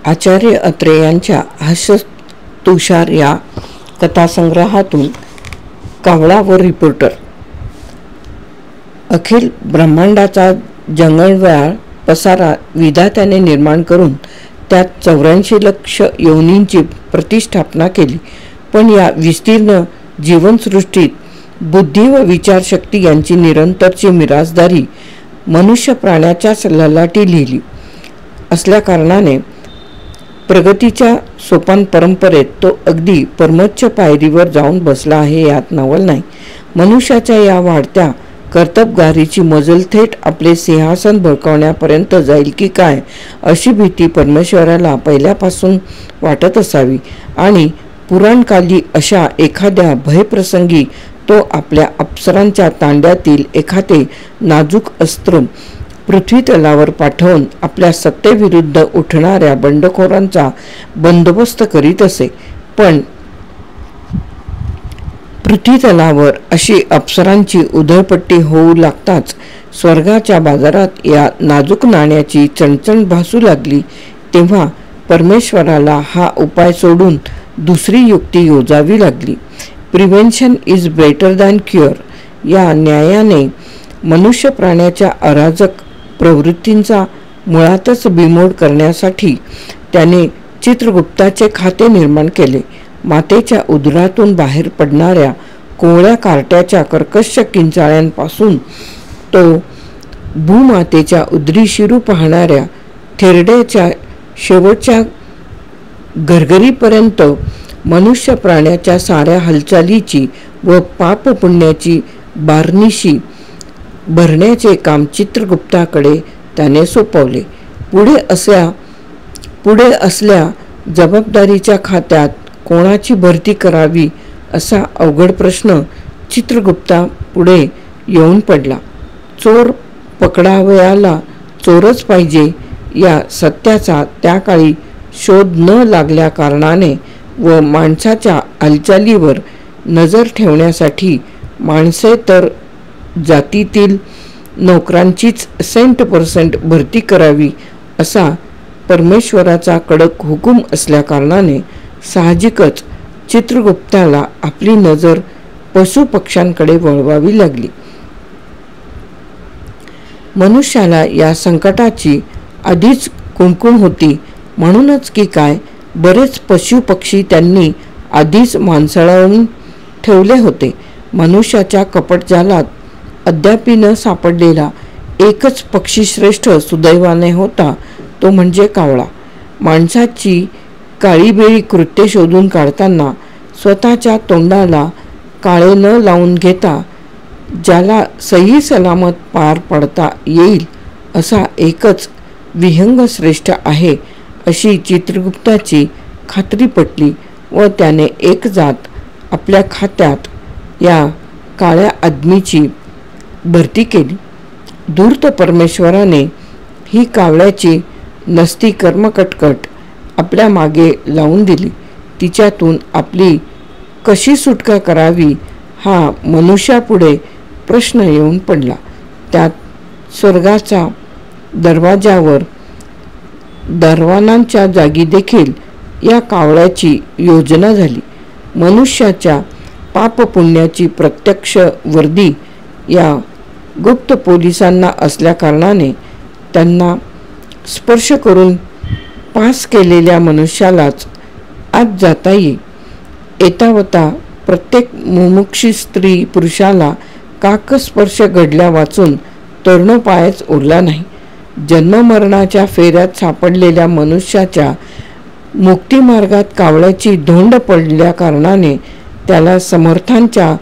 आचार्य अत्रे यांच्या हास्य तुषार या कथासंग्रहातून कावळा व रिपोर्टर. अखिल ब्रह्मांडाचा जंगलव्याळ पसारा विधात्याने निर्माण करून त्यात 84 लक्ष योनींची प्रतिष्ठापना केली. पण या विस्तीर्ण जीवनसृष्टीत बुद्धी व विचारशक्ती यांची निरंतरची मिरासदारी मनुष्य प्राण्याच्याच ललाटी लिहिली असल्याकारणाने प्रगतीच्या सोपान परंपरेत तो अगदी परमोच्च पायरीवर जाऊन बसला आहे यात नवल नाही. मनुष्याच्या या वाढत्या कर्तबगारीची मजल थेट आपले सिंहासन भडकवण्यापर्यंत जाईल की काय अशी भीती परमेश्वराला पहिल्यापासून वाटत असावी आणि पुराणकाली अशा एखाद्या भयप्रसंगी तो आपल्या अप्सरांच्या तांड्यातील एखादे नाजूक अस्त्र पृथ्वी तलावर पाठवून आपल्या सत्तेविरुद्ध उठणाऱ्या बंडखोरांचा बंदोबस्त करीत असे. पण पृथ्वी तलावर अशी अप्सरांची उधळपट्टी होऊ लागताच स्वर्गाच्या बाजारात या नाजूक नाण्याची चणचण भासू लागली. तेव्हा परमेश्वराला हा उपाय सोडून दुसरी युक्ती योजावी लागली. Prevention is better than cure या न्यायाने मनुष्य प्राण्याच्या अराजक प्रवृत्तींचा मुळातच बिमोड करण्यासाठी त्याने चित्रगुप्ताचे खाते निर्माण केले. मातेच्या उदरातून बाहेर पडणाऱ्या कोवळ्या कार्ट्याच्या कर्कश किंचाळ्यांपासून तो भूमातेच्या उदरी शिरू पाहणाऱ्या थेरड्याच्या शेवटच्या घरघरीपर्यंत मनुष्य प्राण्याच्या साऱ्या हालचालीची व पाप पुण्याची बारनिशी भरण्याचे काम चित्रगुप्ताकडे त्याने सोपवले. पुढे असल्या जबाबदारीच्या खात्यात कोणाची भरती करावी असा अवघड प्रश्न चित्रगुप्ता पुढे येऊन पडला. चोर पकडावयाला चोरच पाहिजे या सत्याचा त्या काळी शोध न लागल्या कारणाने व माणसाच्या हालचालीवर नजर ठेवण्यासाठी माणसे तर जातीतील नोकरांचीच 100% भरती करावी असा परमेश्वराचा कडक हुकूम असल्याकारणाने साहजिकच चित्रगुप्ताला आपली नजर पशुपक्ष्यांकडे वळवावी लागली. मनुष्याला या संकटाची आधीच कुणकुण होती म्हणूनच की काय बरेच पशुपक्षी त्यांनी आधीच माणसाळून ठेवले होते. मनुष्याच्या कपटजालात अद्यापि न सापडलेला एकच पक्षीश्रेष्ठ सुदैवाने होता तो म्हणजे कावळा. माणसाची काळीबेळी कृत्ये शोधून काढताना स्वतःच्या तोंडाला काळे न लावून घेता ज्याला सही सलामत पार पडता येईल असा एकच विहंग श्रेष्ठ आहे अशी चित्रगुप्ताची खात्री पटली व त्याने एक जात आपल्या खात्यात या काळ्या आदमीची भरती केली. धूर्त परमेश्वराने ही कावळ्याची नसती कर्मकटकट आपल्या मागे लावून दिली. तिच्यातून आपली कशी सुटका करावी हा मनुष्यापुढे प्रश्न येऊन पडला. त्यात स्वर्गाच्या दरवाजावर दरवानांच्या जागी देखील या कावळ्याची योजना झाली. मनुष्याच्या पापपुण्याची प्रत्यक्ष वर्दी या गुप्त पोलिसांना असल्याकारणाने त्यांना स्पर्श करून पास केलेल्या मनुष्यालाच आत जाता येई. येतावता प्रत्येक मुमुक्षी स्त्री पुरुषाला काकस्पर्श घडल्या वाचून तरुणोपायच उरला नाही. जन्ममरणाच्या फेऱ्यात सापडलेल्या मनुष्याच्या मुक्तिमार्गात कावळ्याची धोंड पडल्या कारणाने त्याला समर्थांच्या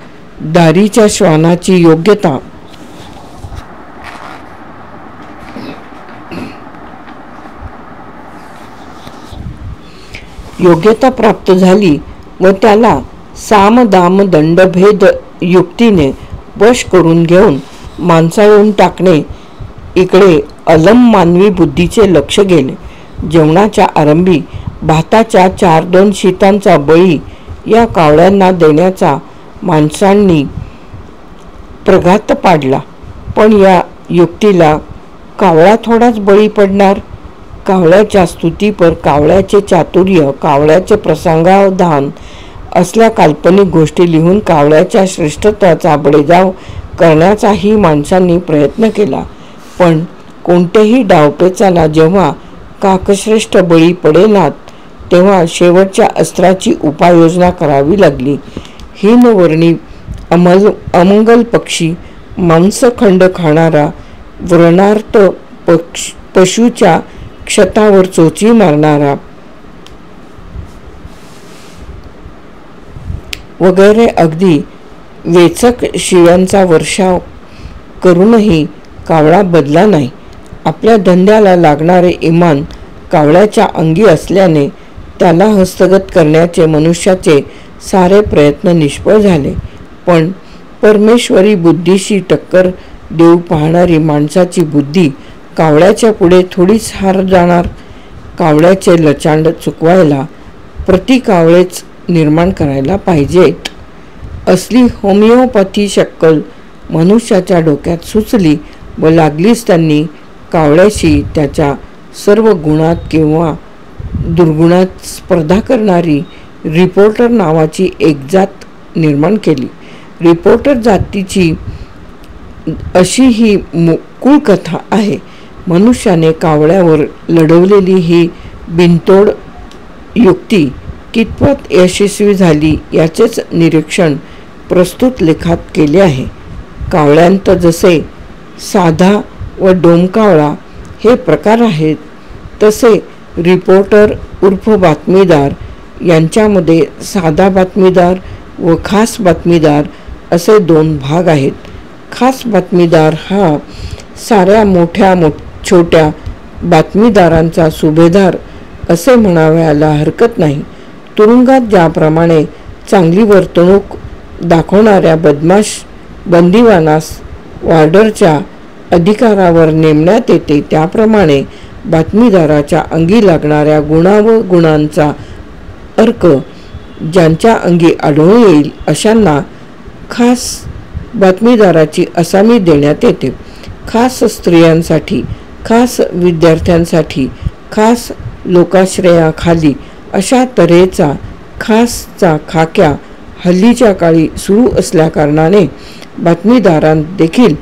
दारीच्या श्वानाची योग्यता प्राप्त झाली व त्याला साम दाम दंडभेद युक्तीने वश करून घेऊन माणसाळून टाकणे इकडे अलम मानवी बुद्धीचे लक्ष गेले. जेवणाच्या आरंभी भाताच्या 4-2 शीतांचा बळी या कावळ्यांना देण्याचा माणसांनी प्रघात पाडला. पण या युक्तीला कावळा थोडाच बळी पडणार कावळ्याच्या स्तुतीपर, कावळ्याचे चातुर्य, कावळ्याचे प्रसंगावधान असल्या काल्पनिक गोष्टी लिहून कावळ्याच्या श्रेष्ठत्वाचा बडेजाव करण्याचाही माणसांनी प्रयत्न केला. पण कोणत्याही डावपेचाला जेव्हा काकश्रेष्ठ बळी पडेनात तेव्हा शेवटच्या अस्त्राची उपाययोजना करावी लागली. हीनवर्णी अमंगल पक्षी, मांसखंड खाणारा, व्रणार्थ पशूच्या क्षतावर चोची मारणारा वगैरे अगदी वेचक शिव्यांचा वर्षाव करूनही कावळा बदला नाही. आपल्या धंद्याला लागणारे इमान कावळ्याच्या अंगी असल्याने त्याला हस्तगत करण्याचे मनुष्याचे सारे प्रयत्न निष्फळ झाले. पण परमेश्वरी बुद्धीशी टक्कर देऊ पाहणारी माणसाची बुद्धी कावळ्याच्या पुढे थोडीच हार जाणार. कावळ्याचे लचांड चुकवायला प्रतिकावळेच निर्माण करायला पाहिजेत. असली होमिओपॅथी शक्कल मनुष्याच्या डोक्यात सुचली व लागलीच त्यांनी कावळ्याशी त्याच्या सर्व गुणात किंवा दुर्गुणात स्पर्धा करणारी रिपोर्टर नावाची एक जात निर्माण केली. रिपोर्टर जातीची अशी ही मूळ कथा आहे. मनुष्याने कावळ्यावर लढवलेली ही बिनतोड युक्ती कितपत यशस्वी झाली याचेच निरीक्षण प्रस्तुत लेखात केले आहे. कावळ्यांत जसे साधा व डोमकावळा हे प्रकार आहेत तसे रिपोर्टर उर्फ बातमीदार यांच्यामध्ये साधा बातमीदार व खास बातमीदार असे दोन भाग आहेत. खास बातमीदार हा साऱ्या मोठ्या छोट्या बातमीदारांचा सुभेदार असे म्हणावयाला हरकत नाही. तुरुंगात ज्याप्रमाणे चांगली वर्तणूक दाखवणाऱ्या बदमाश बंदिवानास वॉर्डरच्या अधिकारावर नेमण्यात येते त्याप्रमाणे बातमीदाराच्या अंगी लागणाऱ्या गुणांचा अर्क ज्यांच्या अंगी आढळून येईल अशांना खास बातमीदाराची असामी देण्यात येते. खास स्त्रियांसाठी, खास विद्यार्थ्यांसाठी, खास लोकाश्रयाखाली अशा तऱ्हेचा खासचा खाक्या हल्लीच्या काळी सुरू असल्याकारणाने बातमीदारांत देखील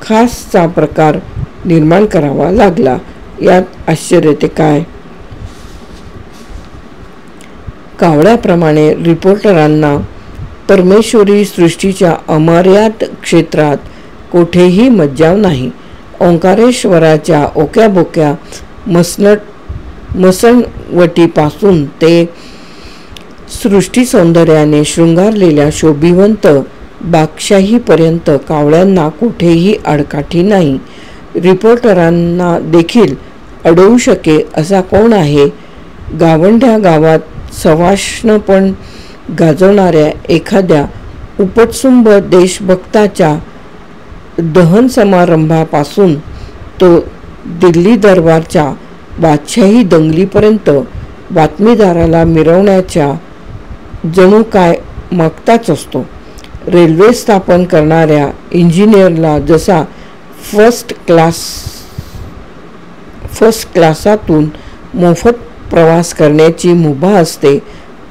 खासचा प्रकार निर्माण करावा लागला. यात आश्चर्य ते काय? कावळ्याप्रमाणे रिपोर्टरांना परमेश्वरी सृष्टीच्या अमर्याद क्षेत्रात कोठेही मज्जाव नाही. ओंकारेश्वराच्या ओक्याबोक्या मसणवटीपासून ते सृष्टी सौंदर्याने शृंगारलेल्या शोभिवंत बादशाहीपर्यंत कावळ्यांना कोठेही आडकाठी नाही. रिपोर्टरांना देखील अडवू शके असा कोण आहे? गावंढ्या गावात सवाष्णपण गाजवणाऱ्या एखाद्या उपटसुंब देशभक्ताच्या दहन समारंभापासून तो दिल्ली दरबारच्या बादशाही दंगलीपर्यंत बातमीदाराला मिरवण्याच्या जणू काय मागताच असतो. रेल्वे स्थापन करणाऱ्या इंजिनियरला जसा फर्स्ट क्लासातून मोफत प्रवास करण्याची मुभा असते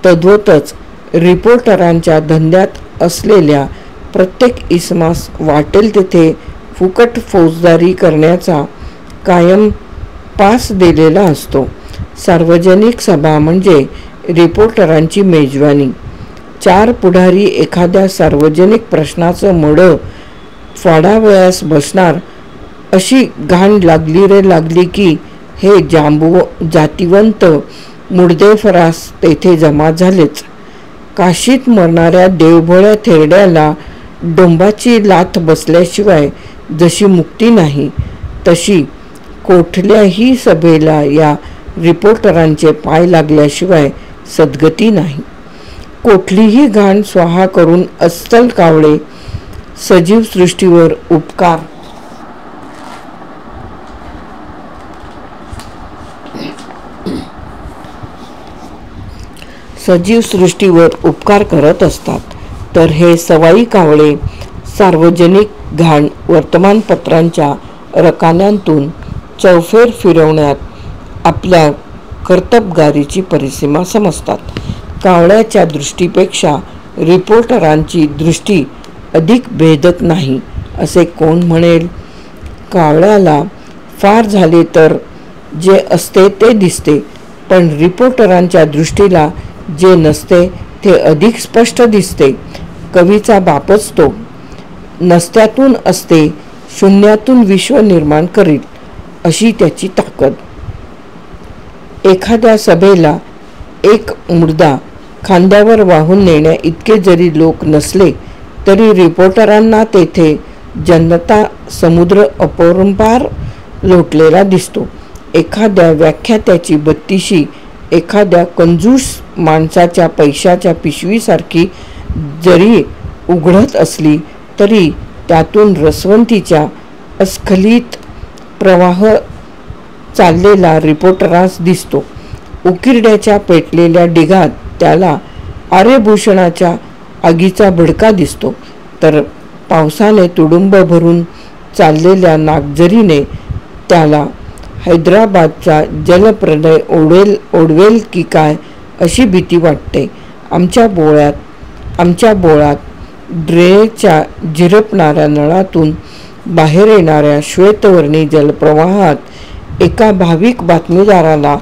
तद्वतच रिपोर्टरांच्या धंद्यात असलेल्या प्रत्येक इसमास वाटेल तेथे फुकट फौजदारी करण्याचा कायम पास दिलेला असतो. सार्वजनिक सभा म्हणजे रिपोर्टरांची मेजवानी. चार पुढारी एखाद्या सार्वजनिक प्रश्नाचं मडं फाडावयास बसणार अशी घाण लागली की हे जातिवंत मुर्देफरास तेथे जमा झालेच. काशीत मरणाऱ्या देवभोळ्या थेरड्याला डोंबाची लाथ बसल्याशिवाय जशी मुक्ती नाही तशी कोठल्याही सभेला या रिपोर्टरांचे पाय लागल्याशिवाय सद्गती नाही. कोठलीही घाण स्वाहा करून अस्सल कावळे सजीव सृष्टीवर उपकार करत असतात. तर हे सवाई कावळे सार्वजनिक घाण वर्तमानपत्रांच्या रकान्यांतून चौफेर फिरवण्यात आपल्या कर्तबगारीची परिसीमा समजतात. कावळ्याच्या दृष्टीपेक्षा रिपोर्टरांची दृष्टी अधिक भेदक नाही असे कोण म्हणेल? कावळ्याला फार झाले तर जे असते ते दिसते, पण रिपोर्टरांच्या दृष्टीला जे नसते ते अधिक स्पष्ट दिसते. कवीचा बापच तो. नसत्यातून असते, शून्यातून विश्व निर्माण करील अशी त्याची ताकद. एखाद्या सभेला एक मुद्दा खांद्यावर वाहून नेण्या इतके जरी लोक नसले तरी रिपोर्टरांना तेथे जनता समुद्र अपरंपार लोटलेला दिसतो. एखाद्या व्याख्यात्याची बत्तीशी एखाद्या कंजूस माणसाच्या पैशाच्या पिशवीसारखी जरी उघडत असली तरी त्यातून रसवंतीचा अस्खलित प्रवाह चाललेला रिपोर्टरास दिसतो. उकिरड्याच्या पेटलेल्या डिगात त्याला आर्यभूषणाच्या आगीचा भडका दिसतो, तर पावसाने तुडुंब भरून चाललेल्या नागझरीने त्याला हैदराबादचा जलप्रलय ओढवेल की काय अशी भीती वाटते. आमच्या बोळात ड्रेनच्या झिरपणाऱ्या नळातून बाहेर येणाऱ्या श्वेतवर्णी जलप्रवाहात एका भाविक बातमीदाराला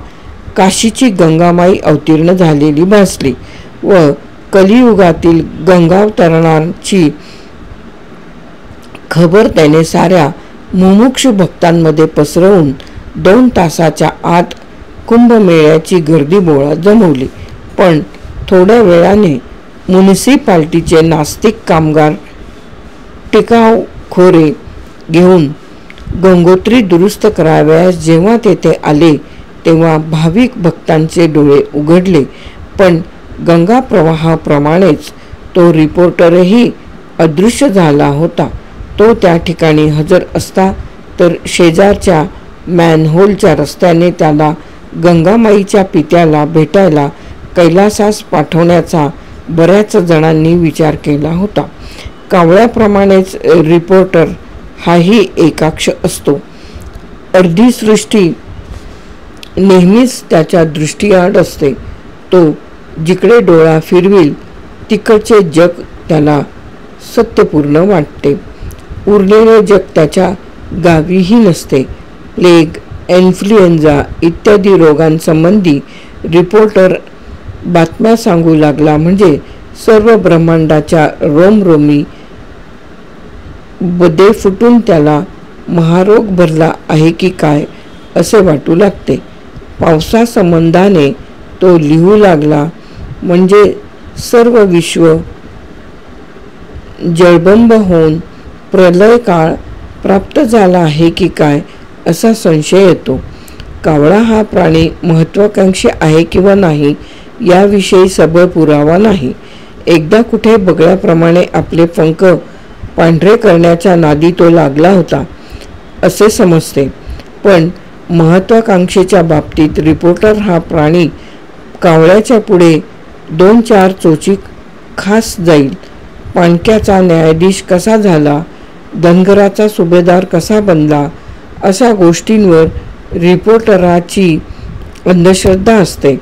काशीची गंगामाई अवतीर्ण झालेली भासली व कलियुगातील गंगावतरणाची खबर त्याने साऱ्या मुमुक्षु भक्तांमध्ये पसरवून 2 तासाच्या आत कुंभमेळ्याची गर्दी बोळात जमवली. पण थोड्या वेळाने म्युनिसिपाल्टीचे नास्तिक कामगार टिकावखोरे घेऊन गंगोत्री दुरुस्त करावयास जेव्हा तेथे आले तेव्हा भाविक भक्तांचे डोळे उघडले. पण गंगा प्रवाहाप्रमाणेच तो रिपोर्टरही अदृश्य झाला होता. तो त्या ठिकाणी हजर असता तर शेजारच्या मॅनहोलच्या रस्त्याने त्याला गंगामाईच्या पित्याला भेटायला कैलासास पाठवण्याचा बऱ्याच जणांनी विचार केला होता. कावळ्याप्रमाणेच रिपोर्टर हाही एकाक्ष असतो. अर्धी सृष्टी नेहमीच त्याच्या दृष्टीआड असते. तो जिकडे डोळा फिरविल तिकडचे जग त्याला सत्यपूर्ण वाटते. उरलेले जग त्याच्या गावीही नसते. प्लेग, इन्फ्लुएन्झा इत्यादी रोगांसंबंधी रिपोर्टर बातम्या सांगू लागला म्हणजे सर्व ब्रह्मांडाच्या रोमरोमी बदे फुटून त्याला महारोग भरला आहे की काय असे वाटू लागते. पावसासंबंधाने तो लिहू लागला म्हणजे सर्व विश्व जळबंब होऊन प्रलय काळ प्राप्त झाला आहे की काय असा संशय येतो. कावळा हा प्राणी महत्वाकांक्षी आहे किंवा नाही याविषयी सबळ पुरावा नाही. एकदा कुठे बगळ्याप्रमाणे आपले पंख पांढरे करण्याच्या नादी तो लागला होता असे समजते. पण महत्वाकांक्षेच्या बाबतीत रिपोर्टर हा प्राणी कावळ्याच्या पुढे 2-4 चोची खास जाईल. पाणक्याचा न्यायाधीश कसा झाला, धनगराचा सुभेदार कसा बनला अशा गोष्टींवर रिपोर्टराची अंधश्रद्धा असते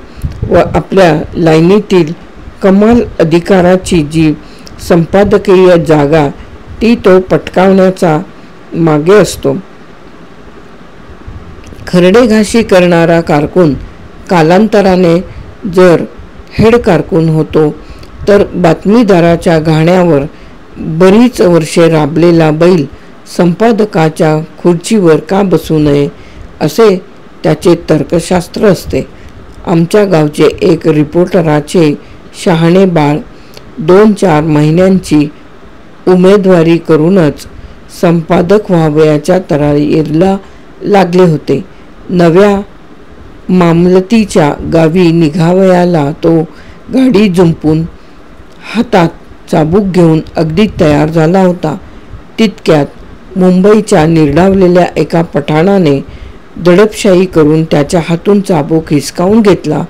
व आपल्या लाईनीतील कमाल अधिकाराची जी संपादकीय जागा ती तो पटकावण्याचा मागे असतो. खरडेघाशी करणारा कारकून कालांतराने जर हेड कारकून होतो तर बातमीदाराच्या घाण्यावर बरीच वर्षे राबलेला बैल संपादकाच्या खुर्चीवर का बसू नये असे त्याचे तर्कशास्त्र असते. आमच्या गावचे एक रिपोर्टराचे शहाणे बाळ 2-4 महिन्यांची उमेदवारी करूनच संपादक व्हावयाच्या तयारीला लागले होते. नव्या मामलतीच्या गावी निघावयाला तो गाडी जुंपून हातात चाबूक घेऊन अगदी तयार झाला होता. तितक्यात मुंबईच्या निर्डावलेल्या एका पठाणाने दडपशाही करून त्याच्या हातून चाबूक हिसकावून घेतला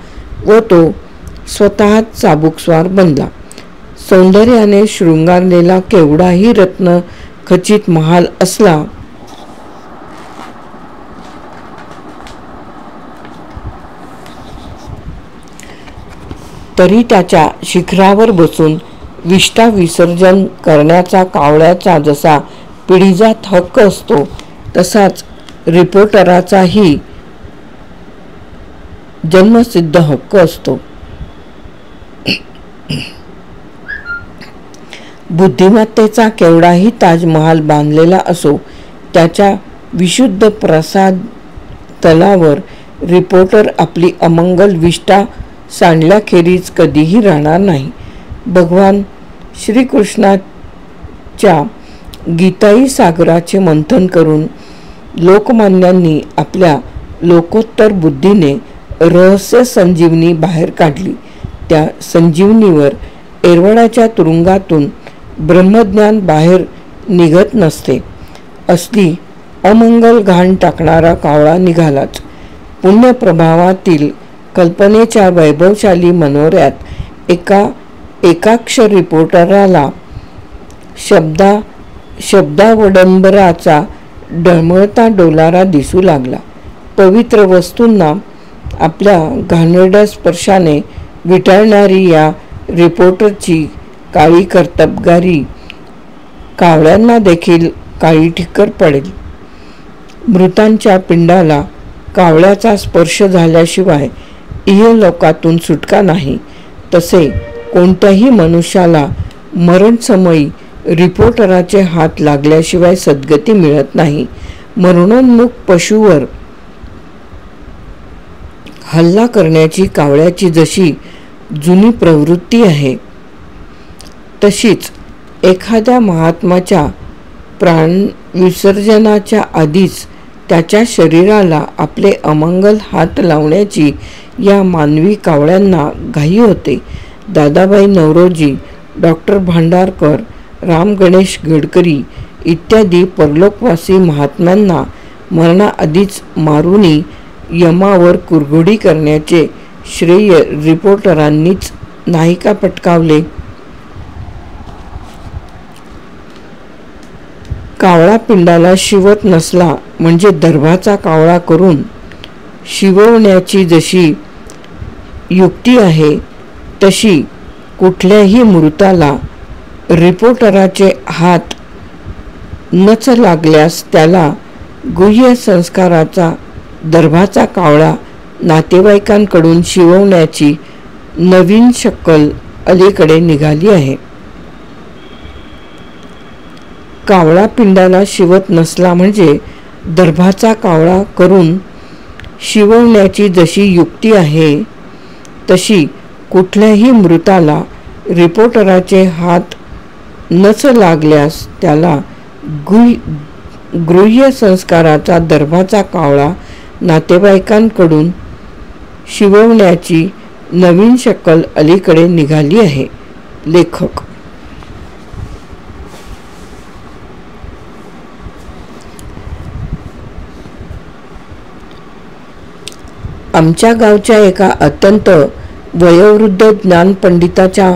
व तो स्वतः चाबूकस्वार बनला. सौंदर्याने शृंगारलेला केवढाही रत्न खचित महाल असला तरी त्याच्या शिखरावर बसून विष्ठा विसर्जन करण्याचा कावळ्याचा जसा पिढीजात हक्क असतो, तसाच रिपोर्टराचाही जन्मसिद्ध हक्क असतो. बुद्धिमत्तेचा केवढाही ताजमहाल बांधलेला असो, त्याच्या विशुद्ध प्रसाद तलावर रिपोर्टर आपली अमंगल विष्ठा सांडल्याखेरीज कधीही राहणार नाही. भगवान श्रीकृष्णाच्या गीताई सागराचे मंथन करून लोकमान्यांनी आपल्या लोकोत्तर बुद्धीने रहस्य संजीवनी बाहेर काढली. त्या संजीवनीवर एरवडाच्या तुरुंगातून ब्रह्मज्ञान बाहेर निघत नसते. असली अमंगल घाण टाकणारा कावळा निघालाच. पुण्यप्रभावातील कल्पनेच्या वैभवशाली मनोऱ्यात एकाक्षर रिपोर्टराला शब्दावडंबराचा डळमळता डोलारा दिसू लागला. पवित्र वस्तूंना आपल्या घाणेरड्या स्पर्शाने विटाळणारी या रिपोर्टरची काळी कर्तबगारी कावळ्यांना देखील काळी ठिक्कर पडेल. मृतांच्या पिंडाला कावळ्याचा स्पर्श झाल्याशिवाय इहलोकातून सुटका नाही. तसे कोणत्याही मनुष्याला मरणसमयी रिपोर्टराचे हात लागल्याशिवाय सद्गती मिळत नाही. मरणोन्मुख पशुवर हल्ला करण्याची कावळ्याची जशी जुनी प्रवृत्ती आहे, तशीच एखाद्या महात्म्याच्या प्राणविसर्जनाच्या आधीच त्याच्या शरीराला आपले अमंगल हात लावण्याची या मानवी कावळ्यांना घाई होते. दादाभाई नौरोजी, डॉक्टर भांडारकर, राम गणेश गडकरी इत्यादी परलोकवासी महात्म्यांना मरणाआधीच मारुनी यमावर कुरघोडी करण्याचे श्रेय रिपोर्टरांनीच नाही का पटकावले. कावळा पिंडाला शिवत नसला म्हणजे दर्भाचा कावळा करून शिववण्याची जशी युक्ती आहे, तशी कुठल्याही मृताला रिपोर्टराचे हात नच लागल्यास त्याला गुह्य संस्काराचा दर्भाचा कावळा नातेवाईकांकडून शिववण्याची नवीन शक्कल अलीकडे निघाली आहे. कावळा पिंडाला शिवत नसला म्हणजे दर्भाचा कावळा करून शिववण्याची जशी युक्ती आहे, तशी कुठल्याही मृताला रिपोर्टराचे हात नच लागल्यास त्याला गृह्य संस्काराचा दर्भाचा कावळा नातेवाईकांकडून शिववण्याची नवीन शक्कल अलीकडे निघाली आहे. लेखक. आमच्या गावच्या एका अत्यंत वयोवृद्ध ज्ञानपंडिताच्या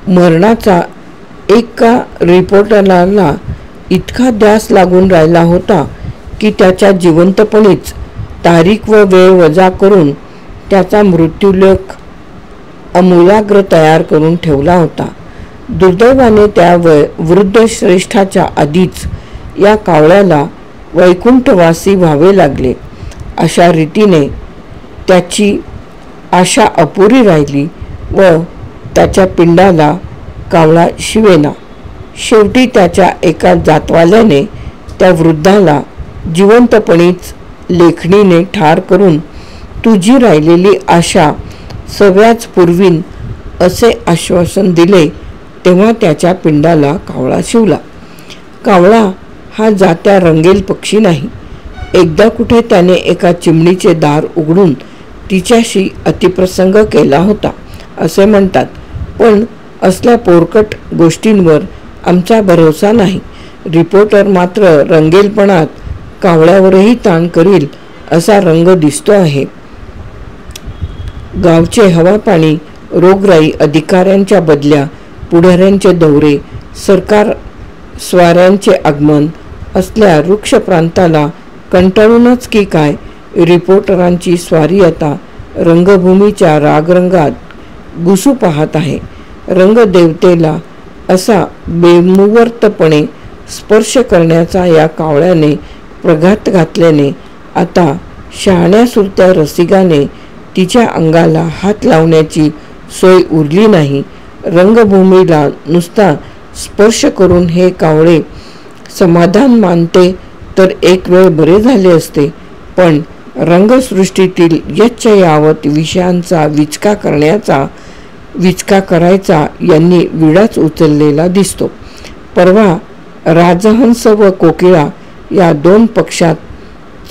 मरणाचा एका रिपोर्टरला इतका ध्यास लागून राहिला होता की त्याच्या जिवंतपणीच तारीख व वेळ वजा करून त्याचा मृत्यूलेख अमूलाग्र तयार करून ठेवला होता. दुर्दैवाने त्या वृद्ध श्रेष्ठाच्या आधीच या कावळ्याला वैकुंठवासी व्हावे लागले. अशा रीतीने त्याची आशा अपुरी राहिली व त्याच्या पिंडाला कावळा शिवेना. शेवटी त्याच्या एका जातवाल्याने त्या वृद्धाला जिवंतपणीच लेखणीने ठार करून तुझी राहिलेली आशा सव्याच पुरवीन असे आश्वासन दिले. तेव्हा त्याच्या पिंडाला कावळा शिवला. कावळा हा जात्या रंगेल पक्षी नाही. एकदा कुठे त्याने एका चिमणीचे दार उघडून तिच्याशी अतिप्रसंग केला होता असे म्हणतात. पण असल्या पोरकट गोष्टींवर आमचा भरोसा नाही. रिपोर्टर मात्र रंगेलपणात कावळ्यावरही ताण करील असा रंग दिसतो आहे. गावचे हवापाणी, रोगराई, अधिकाऱ्यांच्या बदल्या, पुढाऱ्यांचे दौरे, सरकार स्वाऱ्यांचे आगमन असल्या वृक्ष प्रांताला कंटाळूनच की काय रिपोर्टरांची स्वारी आता रंगभूमीच्या रागरंगात घुसू पाहत आहे. रंगदेवतेला असा बेमुवर्तपणे स्पर्श करण्याचा या कावळ्याने प्रघात घातल्याने आता शहाण्या सुरत्या रसिकाने तिच्या अंगाला हात लावण्याची सोय उरली नाही. रंगभूमीला नुसता स्पर्श करून हे कावळे समाधान मानते तर एक वेळ बरे झाले असते, पण रंगसृष्टीतील यच्च यावत विषयांचा विचका करायचा यांनी विडाच उचललेला दिसतो. परवा राजहंस व कोकिळा या दोन पक्षात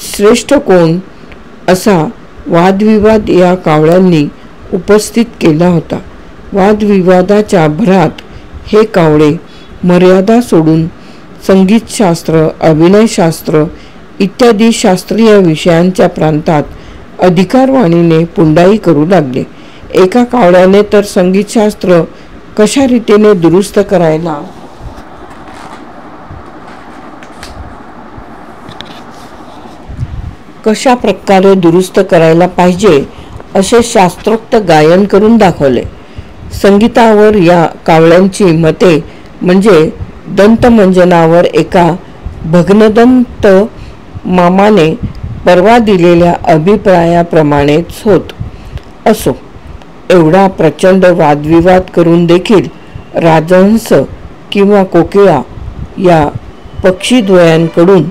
श्रेष्ठ कोण असा वादविवाद या कावळ्यांनी उपस्थित केला होता. वादविवादाच्या भरात हे कावळे मर्यादा सोडून संगीतशास्त्र, अभिनयशास्त्र इत्यादी शास्त्रीय विषयांच्या प्रांतात अधिकारवाणीने पुंडाई करू लागले. एका कावळ्याने तर संगीतशास्त्र कशा रीतीने दुरुस्त करायला कशा प्रकारे दुरुस्त करायला पाहिजे असे शास्त्रोक्त गायन करून दाखवले. संगीतावर या कावळ्यांची मते म्हणजे दंतमंजनावर एका भग्नदंत मामाने परवा दिलेल्या अभिप्रायाप्रमाणेच होत. असो, एवढा प्रचंड वादविवाद करून देखील राजहंस किंवा कोकिळा या पक्षीद्वयांकडून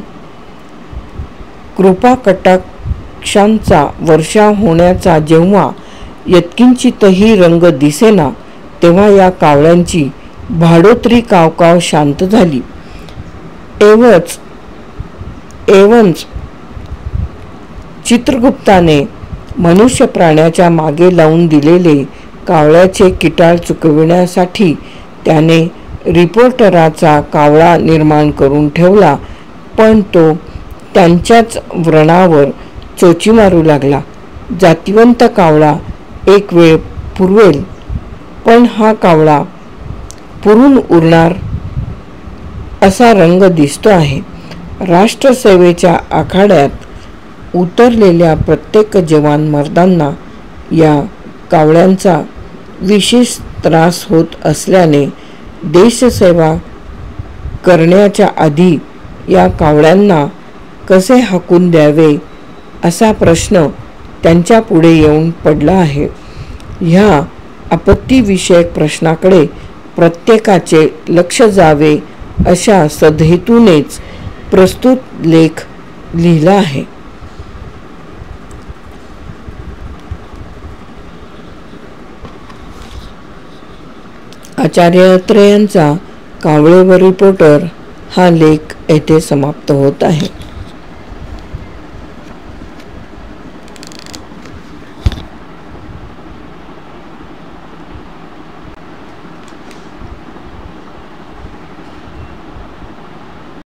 कृपाकटाक्षांचा वर्षाव होण्याचा जेव्हा यत्किंचितही रंग दिसेना, तेव्हा या कावळ्यांची भाडोत्री कावकाव शांत झाली. एवंच चित्रगुप्ताने मनुष्य प्राण्याच्या मागे लावून दिलेले कावळ्याचे किटाळ चुकविण्यासाठी त्याने रिपोर्टराचा कावळा निर्माण करून ठेवला, पण तो त्यांच्याच व्रणावर चोची मारू लागला. जातिवंत कावळा एक वेळ पुरवेल, पण हा कावळा पुरून उरणार असा रंग दिसतो आहे. राष्ट्रसेवेच्या आखाड्यात उतरलेल्या प्रत्येक जवान मर्दांना या कावळ्यांचा विशेष त्रास होत असल्याने देशसेवा करण्याच्या आधी या कावळ्यांना कसे हाकून द्यावे असा प्रश्न त्यांच्या पुढे येऊन पडला आहे. ह्या आपत्तीविषयक प्रश्नाकडे प्रत्येकाचे लक्ष जावे अशा सदहेतूनेच प्रस्तुत लेख लिहिला आहे. आचार्य अत्रे यांचा कावळे व रिपोर्टर हा लेख येथे समाप्त होत आहे.